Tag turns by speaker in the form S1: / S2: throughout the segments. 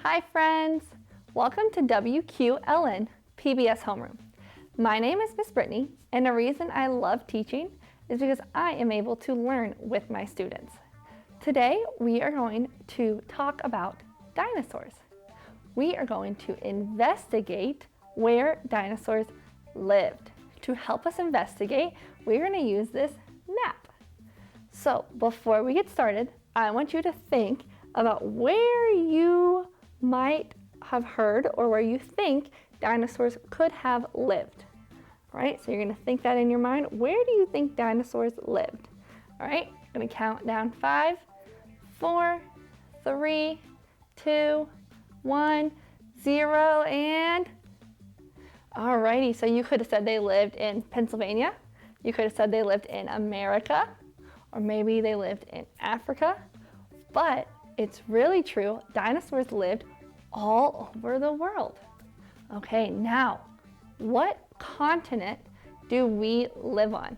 S1: Hi friends! Welcome to WQLN PBS Homeroom. My name is Miss Brittany, and the reason I love teaching is because I am able to learn with my students. Today we are going to talk about dinosaurs. We are going to investigate where dinosaurs lived. To help us investigate, we're going to use this map. So before we get started, I want you to think about where you might have heard or where you think dinosaurs could have lived. All right, so you're going to think that in your mind. Where do you think dinosaurs lived? All right, I'm going to count down 5, 4, 3, 2, 1, 0, and alrighty, so you could have said they lived in Pennsylvania. You could have said they lived in America, or maybe they lived in Africa, but it's really true, dinosaurs lived all over the world. Okay, now, what continent do we live on?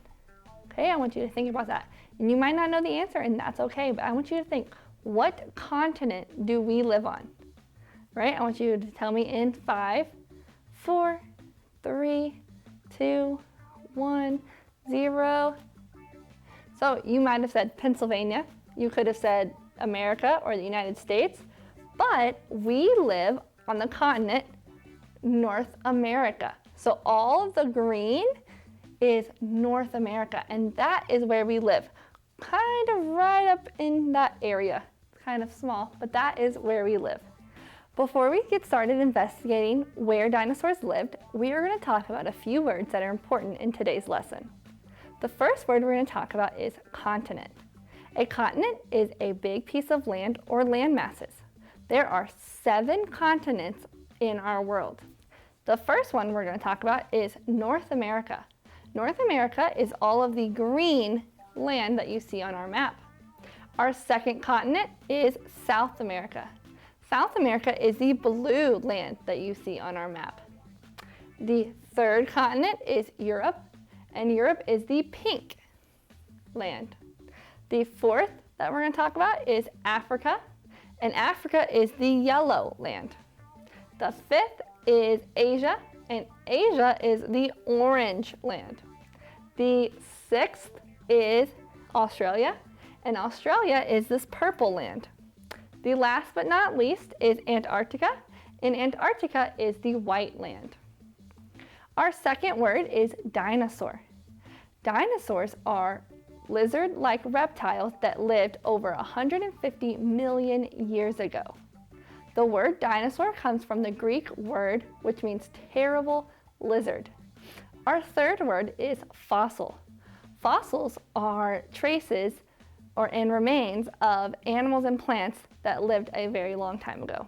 S1: Okay, I want you to think about that. And you might not know the answer, and that's okay, but I want you to think, what continent do we live on? Right, I want you to tell me in 5, 4, 3, 2, 1, 0. So you might have said Pennsylvania. You could have said America or the United States, but we live on the continent North America. So all of the green is North America, and that is where we live. Kind of right up in that area. Kind of small, but that is where we live. Before we get started investigating where dinosaurs lived, we are going to talk about a few words that are important in today's lesson. The first word we're going to talk about is continent. A continent is a big piece of land or land masses. There are 7 continents in our world. The first one we're going to talk about is North America. North America is all of the green land that you see on our map. Our second continent is South America. South America is the blue land that you see on our map. The third continent is Europe, and Europe is the pink land. The fourth that we're going to talk about is Africa, and Africa is the yellow land. The fifth is Asia, and Asia is the orange land. The sixth is Australia, and Australia is this purple land. The last but not least is Antarctica, and Antarctica is the white land. Our second word is dinosaur. Dinosaurs are lizard-like reptiles that lived over 150 million years ago. The word dinosaur comes from the Greek word which means terrible lizard. Our third word is fossil. Fossils are traces and remains of animals and plants that lived a very long time ago.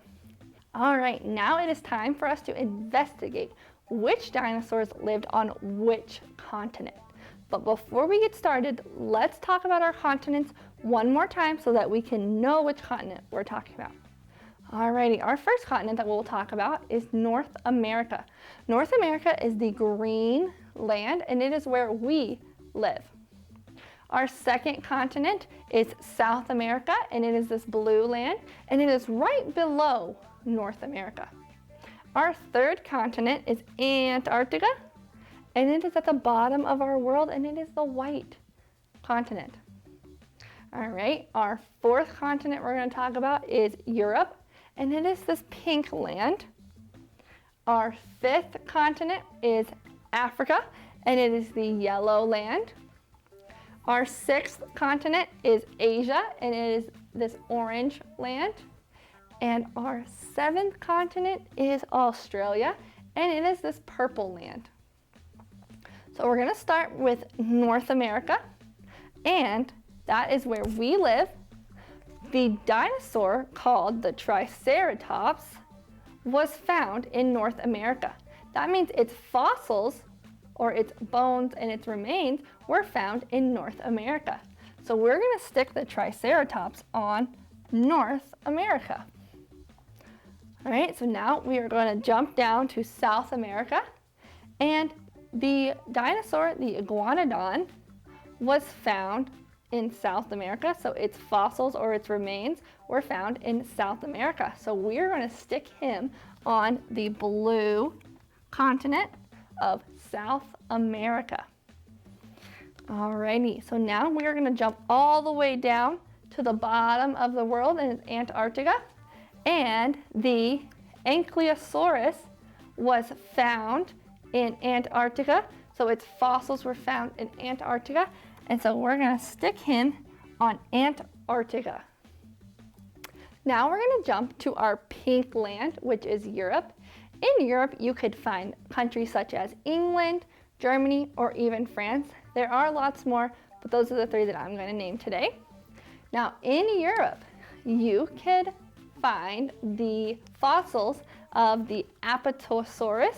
S1: All right, now it is time for us to investigate which dinosaurs lived on which continent. But before we get started, let's talk about our continents one more time so that we can know which continent we're talking about. Alrighty, our first continent that we'll talk about is North America. North America is the green land, and it is where we live. Our second continent is South America, and it is this blue land, and it is right below North America. Our third continent is Antarctica, and it is at the bottom of our world, and it is the white continent. All right, our fourth continent we're going to talk about is Europe, and it is this pink land. Our fifth continent is Africa, and it is the yellow land. Our sixth continent is Asia, and it is this orange land. And our seventh continent is Australia, and it is this purple land. So we're going to start with North America, and that is where we live. The dinosaur called the Triceratops was found in North America. That means its fossils, or its bones and its remains, were found in North America. So we're going to stick the Triceratops on North America. All right, so now we are going to jump down to South America, and the dinosaur, the iguanodon, was found in South America, so its fossils or its remains were found in South America. So we're going to stick him on the blue continent of South America. Alrighty, so now we're going to jump all the way down to the bottom of the world in Antarctica, and the Ankylosaurus was found in Antarctica, so its fossils were found in Antarctica, and so we're going to stick him on Antarctica. Now we're going to jump to our pink land, which is Europe. In Europe, you could find countries such as England, Germany, or even France. There are lots more, but those are the three that I'm going to name today. Now, in Europe, you could find the fossils of the Apatosaurus.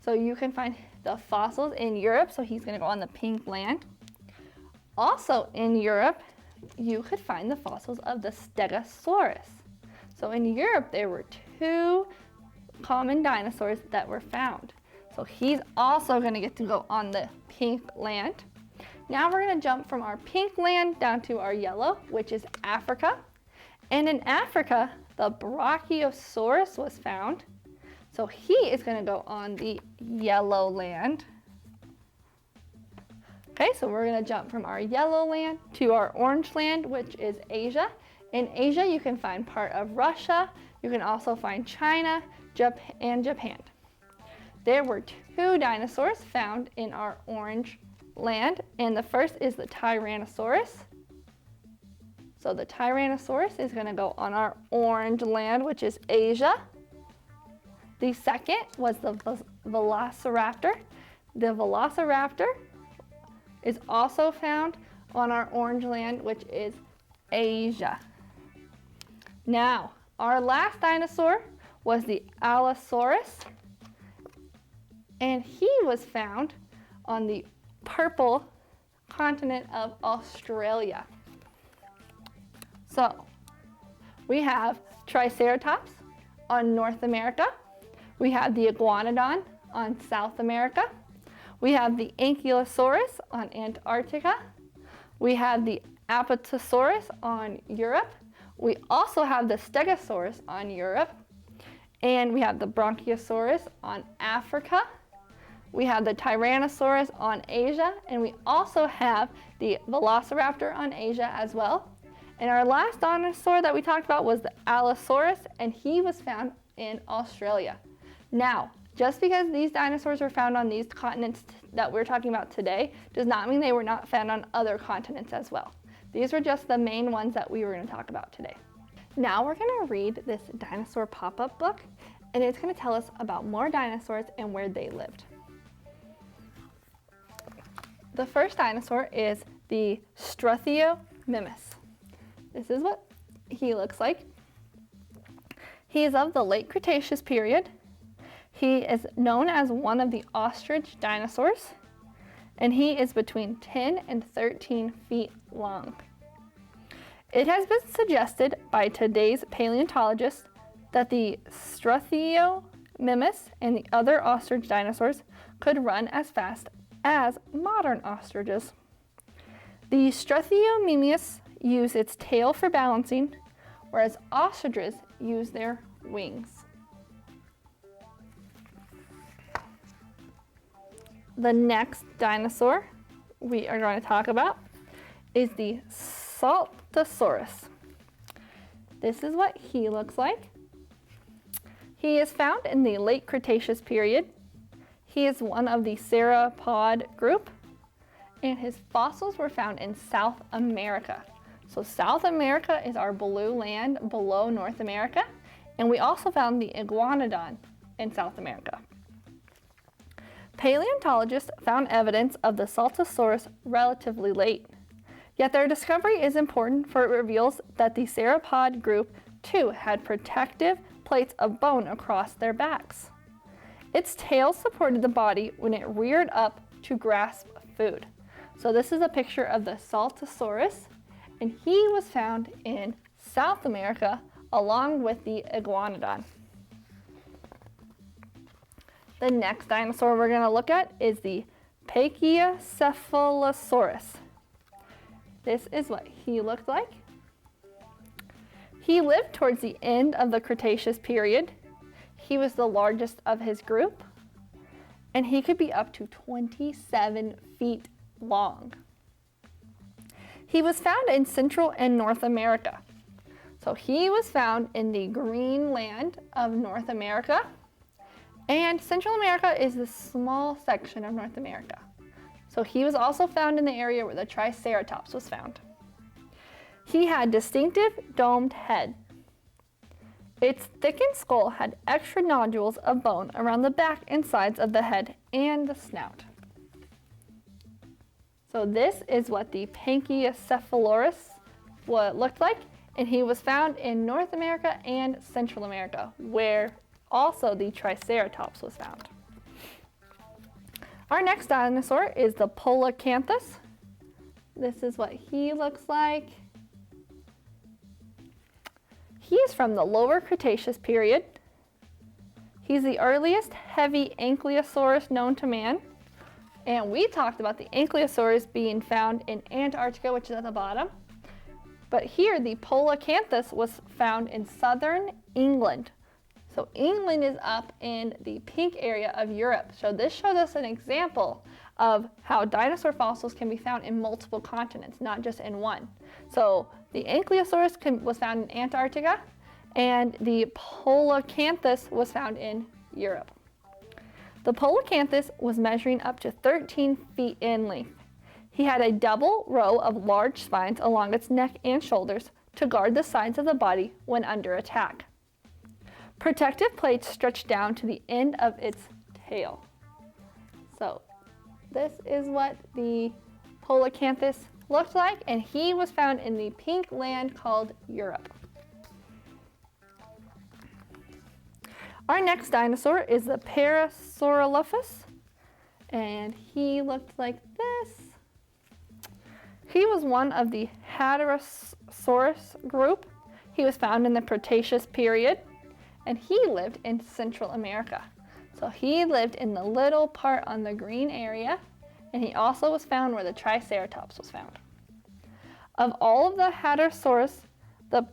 S1: So you can find the fossils in Europe, so he's going to go on the pink land. Also in Europe, you could find the fossils of the Stegosaurus. So in Europe, there were two common dinosaurs that were found. So he's also going to get to go on the pink land. Now we're going to jump from our pink land down to our yellow, which is Africa. And in Africa, the Brachiosaurus was found. So he is going to go on the yellow land. Okay, so we're going to jump from our yellow land to our orange land, which is Asia. In Asia, you can find part of Russia. You can also find China, and Japan. There were two dinosaurs found in our orange land, and the first is the Tyrannosaurus. So the Tyrannosaurus is going to go on our orange land, which is Asia. The second was the Velociraptor. The Velociraptor is also found on our orange land, which is Asia. Now, our last dinosaur was the Allosaurus, and he was found on the purple continent of Australia. So, we have Triceratops on North America. We have the Iguanodon on South America. We have the Ankylosaurus on Antarctica. We have the Apatosaurus on Europe. We also have the Stegosaurus on Europe. And we have the Brachiosaurus on Africa. We have the Tyrannosaurus on Asia, and we also have the Velociraptor on Asia as well. And our last dinosaur that we talked about was the Allosaurus, and he was found in Australia. Now, just because these dinosaurs were found on these continents that we're talking about today does not mean they were not found on other continents as well. These were just the main ones that we were going to talk about today. Now we're going to read this Dinosaur PopUp book, and it's going to tell us about more dinosaurs and where they lived. The first dinosaur is the Struthiomimus. This is what he looks like. He is of the late Cretaceous period. He is known as one of the ostrich dinosaurs, and he is between 10 and 13 feet long. It has been suggested by today's paleontologists that the Struthiomimus and the other ostrich dinosaurs could run as fast as modern ostriches. The Struthiomimus use its tail for balancing, whereas ostriches use their wings. The next dinosaur we are going to talk about is the Saltosaurus. This is what he looks like. He is found in the late Cretaceous period. He is one of the sauropod group, and his fossils were found in South America. So South America is our blue land below North America, and we also found the Iguanodon in South America. Paleontologists found evidence of the Saltosaurus relatively late, yet their discovery is important, for it reveals that the sauropod group too had protective plates of bone across their backs. Its tail supported the body when it reared up to grasp food. So this is a picture of the Saltosaurus, and he was found in South America along with the Iguanodon. The next dinosaur we're going to look at is the Pachycephalosaurus. this is what he looked like. He lived towards the end of the Cretaceous period. He was the largest of his group, and he could be up to 27 feet long. He was found in Central and North America. So he was found in the Greenland of North America, and Central America is the small section of North America. So he was also found in the area where the Triceratops was found. He had distinctive domed head. Its thickened skull had extra nodules of bone around the back and sides of the head and the snout. So this is what the Pachycephalosaurus looked like, and he was found in North America and Central America, where also the Triceratops was found. Our next dinosaur is the Polacanthus. This is what he looks like. He is from the Lower Cretaceous period. He's the earliest heavy ankylosaurus known to man. And we talked about the ankylosaurs being found in Antarctica, which is at the bottom. But here, the Polacanthus was found in southern England. So England is up in the pink area of Europe. So this shows us an example of how dinosaur fossils can be found in multiple continents, not just in one. So the Ankylosaurus was found in Antarctica, and the Polacanthus was found in Europe. The Polacanthus was measuring up to 13 feet in length. He had a double row of large spines along its neck and shoulders to guard the sides of the body when under attack. Protective plates stretched down to the end of its tail. So this is what the Polacanthus looked like, and he was found in the pink land called Europe. Our next dinosaur is the Parasaurolophus, and he looked like this. He was one of the Hadrosaurus group. He was found in the Cretaceous period, and he lived in Central America. So he lived in the little part on the green area, and he also was found where the Triceratops was found. Of all of the Hadrosaurus, the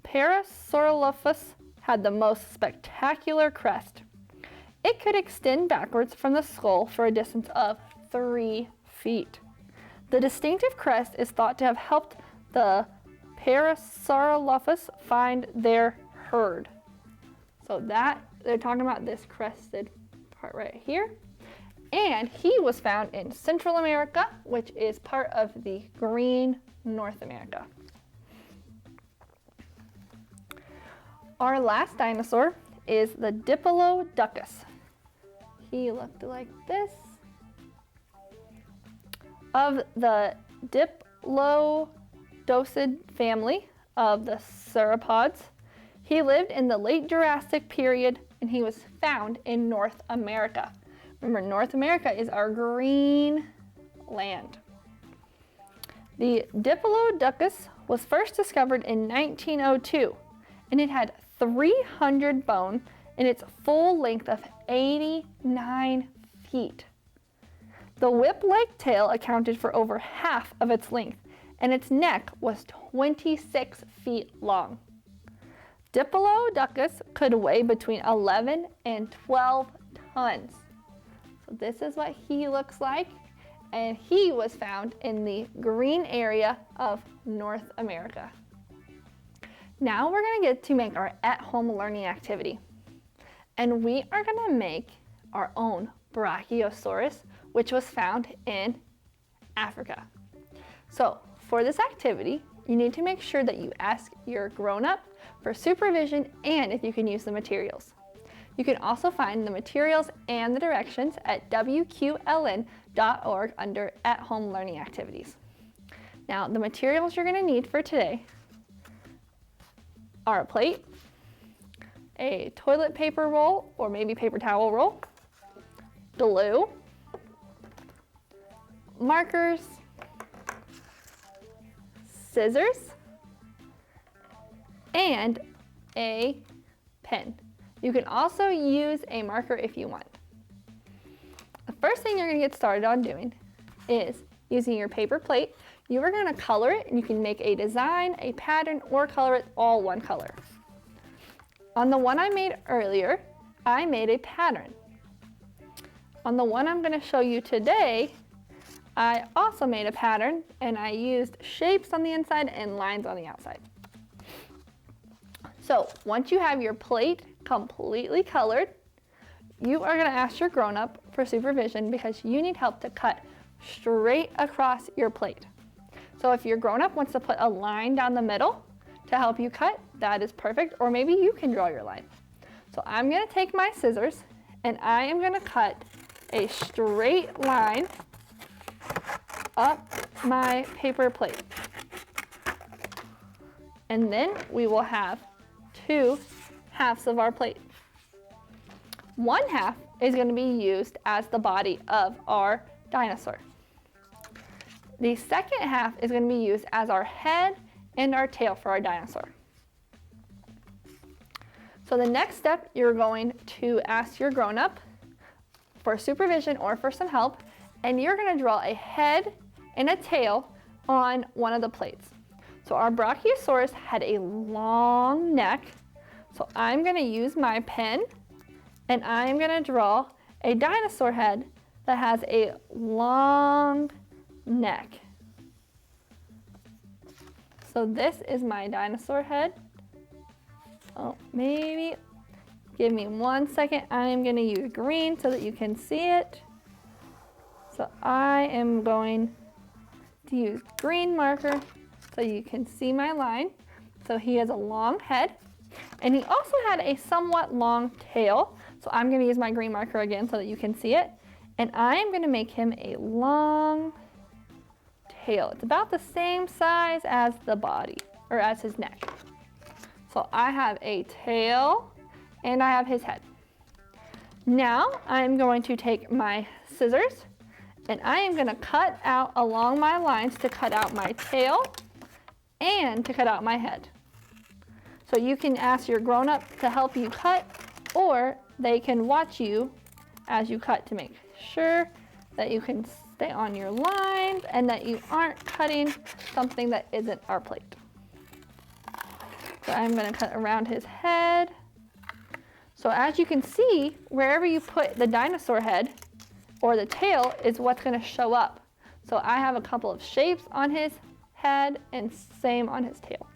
S1: Parasaurolophus had the most spectacular crest. It could extend backwards from the skull for a distance of 3 feet. The distinctive crest is thought to have helped the Parasaurolophus find their herd. So that, they're talking about this crested part right here. And he was found in Central America, which is part of the green North America. Our last dinosaur is the Diplodocus. He looked like this. Of the Diplodocid family of the sauropods, he lived in the late Jurassic period, and he was found in North America. Remember, North America is our green land. The Diplodocus was first discovered in 1902, and it had 300 bone in its full length of 89 feet. The whip-like tail accounted for over half of its length, and its neck was 26 feet long. Diplodocus could weigh between 11 and 12 tons. So this is what he looks like, and he was found in the green area of North America. Now we're going to get to make our at-home learning activity. And we are going to make our own Brachiosaurus, which was found in Africa. So for this activity, you need to make sure that you ask your grown-up for supervision and if you can use the materials. You can also find the materials and the directions at WQLN.org under at-home learning activities. Now, the materials you're going to need for today are a plate, a toilet paper roll or maybe paper towel roll, glue, markers, scissors, and a pen. You can also use a marker if you want. The first thing you're going to get started on doing is using your paper plate. you are going to color it, and you can make a design, a pattern, or color it all one color. On the one I made earlier, I made a pattern. On the one I'm going to show you today, I also made a pattern, and I used shapes on the inside and lines on the outside. So once you have your plate completely colored, you are going to ask your grown-up for supervision because you need help to cut straight across your plate. So if your grown-up wants to put a line down the middle to help you cut, that is perfect, or maybe you can draw your line. So I'm going to take my scissors and I am going to cut a straight line up my paper plate. And then we will have 2 halves of our plate. One half is going to be used as the body of our dinosaur. The second half is going to be used as our head and our tail for our dinosaur. So the next step, you're going to ask your grown-up for supervision or for some help, and you're going to draw a head and a tail on one of the plates. So our Brachiosaurus had a long neck, so I'm going to use my pen and I'm going to draw a dinosaur head that has a long neck. So this is my dinosaur head. Oh, maybe, give me 1 second. I'm going to use green so that you can see it. So I am going to use green marker so you can see my line. So he has a long head, and he also had a somewhat long tail. So I'm going to use my green marker again so that you can see it. And I am going to make him a long tail. It's about the same size as the body, or as his neck. So I have a tail and I have his head. Now I'm going to take my scissors and I am going to cut out along my lines to cut out my tail and to cut out my head. So you can ask your grown-up to help you cut, or they can watch you as you cut to make sure that you can stay on your lines and that you aren't cutting something that isn't our plate. So I'm going to cut around his head. So as you can see, wherever you put the dinosaur head or the tail is what's going to show up. So I have a couple of shapes on his head and same on his tail.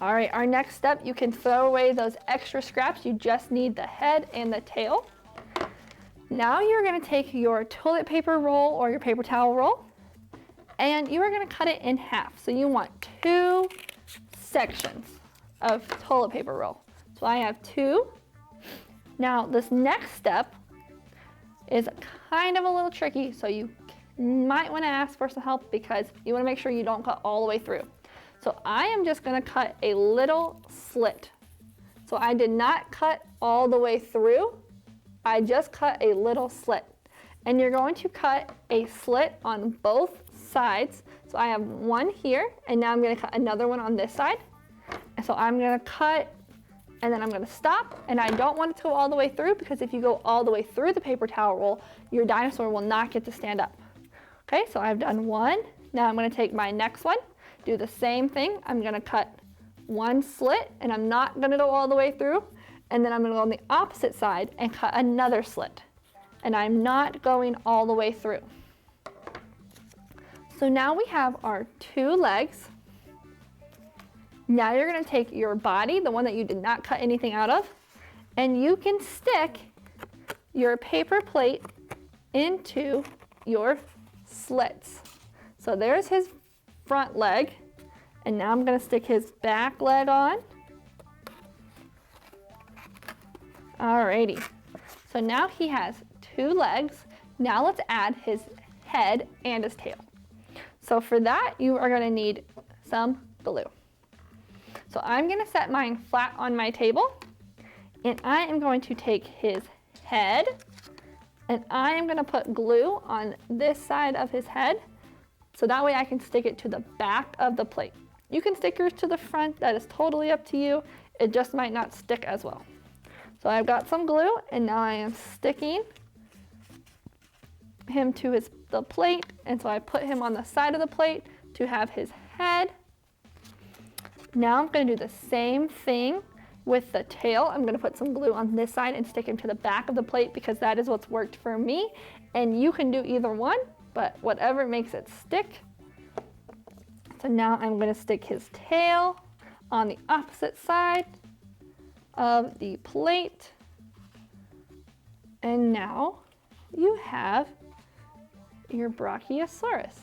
S1: All right, our next step, you can throw away those extra scraps. You just need the head and the tail. Now you're going to take your toilet paper roll or your paper towel roll, and you are going to cut it in half. So you want 2 sections of toilet paper roll. So I have 2. Now this next step is kind of a little tricky, so you might want to ask for some help because you want to make sure you don't cut all the way through. So I am just going to cut a little slit. So I did not cut all the way through. I just cut a little slit. And you're going to cut a slit on both sides. So I have one here, and now I'm going to cut another one on this side. And so I'm going to cut, and then I'm going to stop, and I don't want it to go all the way through because if you go all the way through the paper towel roll, your dinosaur will not get to stand up. Okay, so I've done one. Now I'm going to take my next one, do the same thing. I'm going to cut one slit, and I'm not going to go all the way through. And then I'm going to go on the opposite side and cut another slit. And I'm not going all the way through. So now we have our 2 legs. Now you're going to take your body, the one that you did not cut anything out of, and you can stick your paper plate into your slits. So there's his front leg, and now I'm going to stick his back leg on. Alrighty, so now he has 2 legs. Now let's add his head and his tail. So for that, you are going to need some glue. So I'm going to set mine flat on my table, and I am going to take his head, and I am going to put glue on this side of his head, so that way I can stick it to the back of the plate. You can stick yours to the front, that is totally up to you. It just might not stick as well. So I've got some glue, and now I am sticking him to the plate, and so I put him on the side of the plate to have his head. Now I'm going to do the same thing with the tail. I'm going to put some glue on this side and stick him to the back of the plate because that is what's worked for me. And you can do either one, but whatever makes it stick. So now I'm going to stick his tail on the opposite side of the plate. And now you have your Brachiosaurus.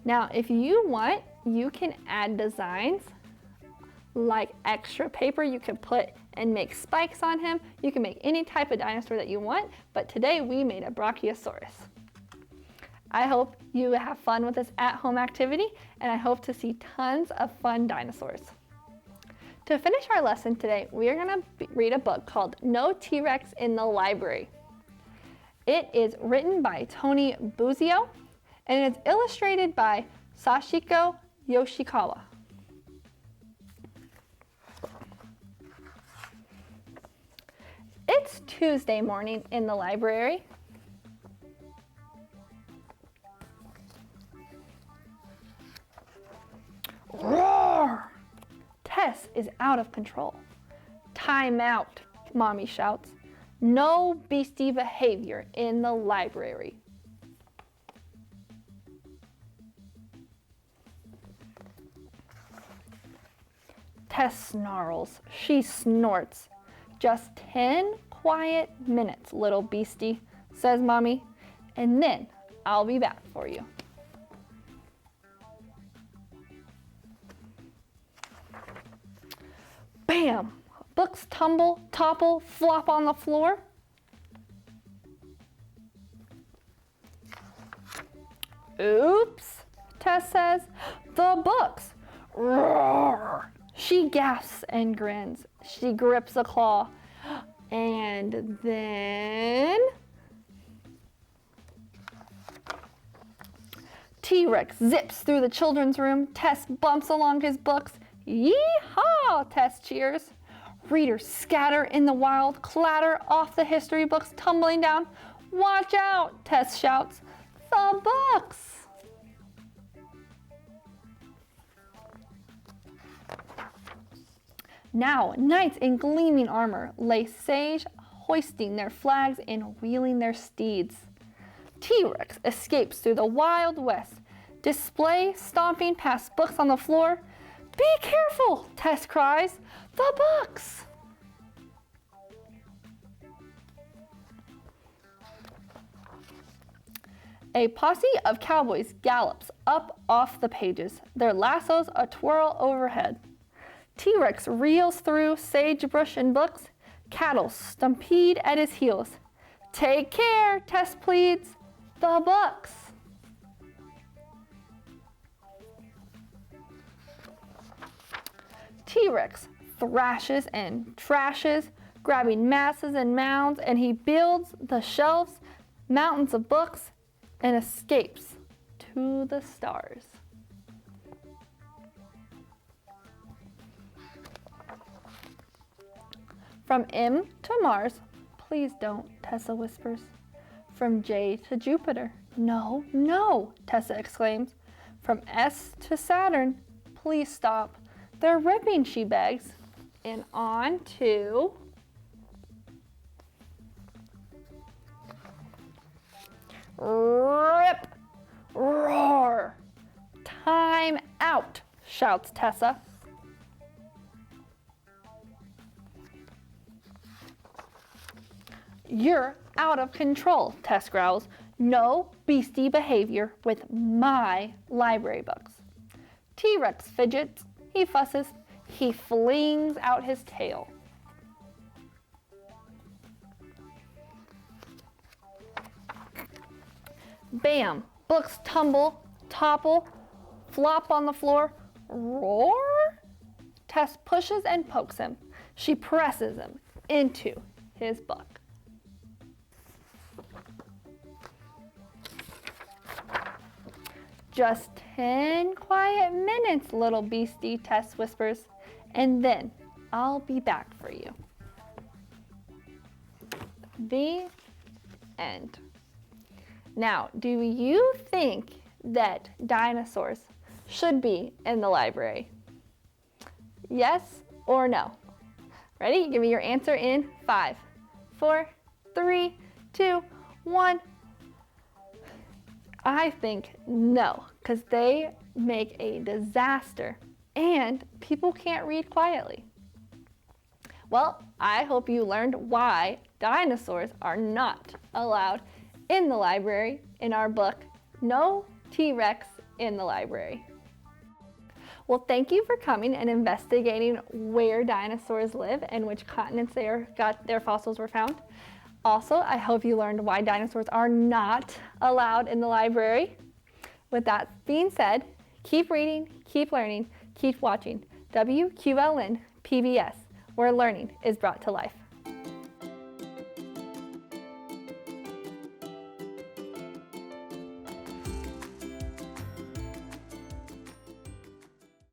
S1: Now, if you want, you can add designs like extra paper you can put and make spikes on him. You can make any type of dinosaur that you want, but today we made a Brachiosaurus. I hope you have fun with this at-home activity, and I hope to see tons of fun dinosaurs. To finish our lesson today, we are going to read a book called No T-Rex in the Library. It is written by Tony Buzio, and it is illustrated by Sashiko Yoshikawa. It's Tuesday morning in the library. Roar! Tess is out of control. Time out, Mommy shouts. No beastie behavior in the library. Tess snarls. She snorts. Just 10 quiet minutes, little beastie, says Mommy, and then I'll be back for you. Bam! Books tumble, topple, flop on the floor. Oops, Tess says. The books. Roar! She gasps and grins. She grips a claw. And then T-Rex zips through the children's room. Tess bumps along his books. Yee-haw! Tess cheers. Readers scatter in the wild, clatter off the history books, tumbling down. Watch out! Tess shouts. The books! Now, knights in gleaming armor lay sage, hoisting their flags and wheeling their steeds. T-Rex escapes through the Wild West, display stomping past books on the floor. Be careful, Tess cries. The books! A posse of cowboys gallops up off the pages, their lassos a twirl overhead. T-Rex reels through sagebrush and books. Cattle stampede at his heels. Take care, Tess pleads. The books. T-Rex thrashes and trashes, grabbing masses and mounds, and he builds the shelves, mountains of books, and escapes to the stars. From M to Mars, please don't, Tessa whispers. From J to Jupiter, no, no, Tessa exclaims. From S to Saturn, please stop. They're ripping, she begs. And on to Rip, roar. Time out, shouts Tessa. You're out of control, Tess growls. No beastie behavior with my library books. T-Rex fidgets, he fusses, he flings out his tail. Bam! Books tumble, topple, flop on the floor. Roar! Tess pushes and pokes him. She presses him into his book. Just 10 quiet minutes, little beastie, Tess whispers, and then I'll be back for you. The end. Now, do you think that dinosaurs should be in the library? Yes or no? Ready? Give me your answer in 5, 4, 3, 2, 1. I think no, because they make a disaster and people can't read quietly. Well, I hope you learned why dinosaurs are not allowed in the library in our book, No T-Rex in the Library. Well, thank you for coming and investigating where dinosaurs live and which continents their fossils were found. Also, I hope you learned why dinosaurs are not allowed in the library. With that being said, keep reading, keep learning, keep watching WQLN PBS, where learning is brought to life.